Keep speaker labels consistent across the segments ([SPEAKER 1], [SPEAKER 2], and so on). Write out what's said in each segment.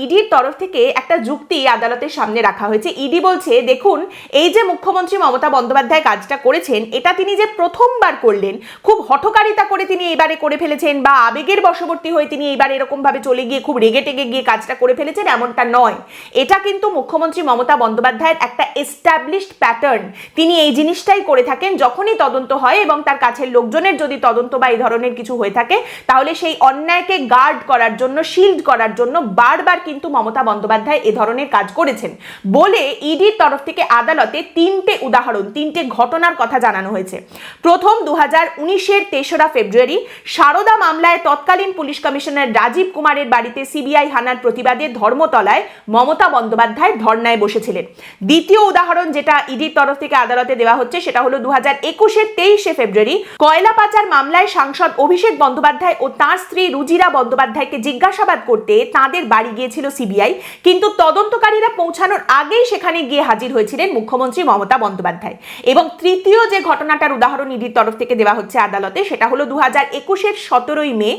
[SPEAKER 1] ইডির তরফ থেকে একটা যুক্তি আদালতের সামনে রাখা হয়েছে। ইডি বলছে, দেখুন এই যে মুখ্যমন্ত্রী মমতা বন্দ্যোপাধ্যায় কাজটা করেছেন, এটা তিনি যে প্রথমবার করলেন, খুব হঠকারিতা করে তিনি এবারে করে ফেলেছেন বা আবেগের বশবর্তী হয়ে তিনি এইবার এরকম ভাবে চলে গিয়ে খুব রেগে টেগে গিয়ে কাজটা করে ফেলেছেন, এমনটা নয়। এটা কিন্তু মুখ্যমন্ত্রী মমতা বন্দ্যোপাধ্যায়ের একটা এস্টাবলিশড প্যাটার্ন। তিনি এই জিনিসটাই করে থাকেন যখনই তদন্ত হয় এবং তার কাছের লোকজনের যদি তদন্ত বা এই ধরনের কিছু হয়ে থাকে, তাহলে সেই অন্যায়কে গার্ড করার জন্য, শিল্ড করার জন্য বারবার কিন্তু মমতা বন্দ্যোপাধ্যায় এ ধরনের কাজ করেছেন বলে ইডির তরফ থেকে আদালতে তিনটে উদাহরণ, তিনটে ঘটনার কথা জানানো হয়েছে। প্রথম 2019-এর 3রা ফেব্রুয়ারি সারদা মামলায় তৎকালীন পুলিশ কমিশনার রাজীব কুমারের বাড়িতে সিবিআই হানার প্রতিবাদে ধর্মতলায় মমতা বন্দ্যোপাধ্যায় ধর্নায় বসেছিলেন। দ্বিতীয় উদাহরণ যেটা ইডির তরফ থেকে আদালতে দেওয়া হচ্ছে, সেটা হলো 2021-এর 23শে ফেব্রুয়ারি কয়লা পাচার মামলায় সাংসদ অভিষেক বন্দ্যোপাধ্যায় ও তাঁর স্ত্রী রুজিরা বন্দ্যোপাধ্যায়কে জিজ্ঞাসাবাদ করতে তাঁদের বাড়ি গিয়েছিল সিবিআই, কিন্তু তদন্তকারীরা পৌঁছানোর আগেই সেখানে গিয়ে হাজির হয়েছিলেন মুখ্যমন্ত্রী মমতা বন্দ্যোপাধ্যায়। এবং তৃতীয় যে ঘটনাটার উদাহরণ ইডির তরফ থেকে দেওয়া হচ্ছে আদালতে, সেটা হলো 2021-এর 17ই মে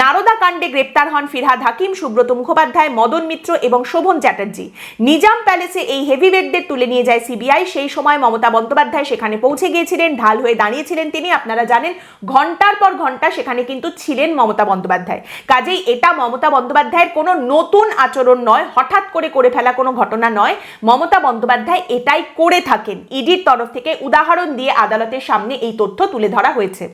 [SPEAKER 1] নারদা কাণ্ডে গ্রেপ্তার হন ফিরহাদ হাকিম, সুব্রত মুখোপাধ্যায়, মদন মিত্র এবং শোভন চ্যাটার্জি। নিজাম প্যালেসে এই হেভিওয়েটদের তুলে নিয়ে যায় সিবিআই। সেই সময় মমতা বন্দ্যোপাধ্যায় সেখানে পৌঁছে গিয়েছিলেন, ঢাল হয়ে দাঁড়িয়েছিলেন তিনি। আপনারা জানেন, ঘন্টার পর ঘন্টা সেখানে কিন্তু ছিলেন মমতা বন্দ্যোপাধ্যায়। কাজেই এটা মমতা বন্দ্যোপাধ্যায়ের কোনো নতুন আচরণ নয়, হঠাৎ করে ফেলা কোনো ঘটনা নয়। মমতা বন্দ্যোপাধ্যায় এটাই করে থাকেন। ইডির তরফ থেকে উদাহরণ দিয়ে আদালতের সামনে এই তথ্য তুলে ধরা হয়েছে।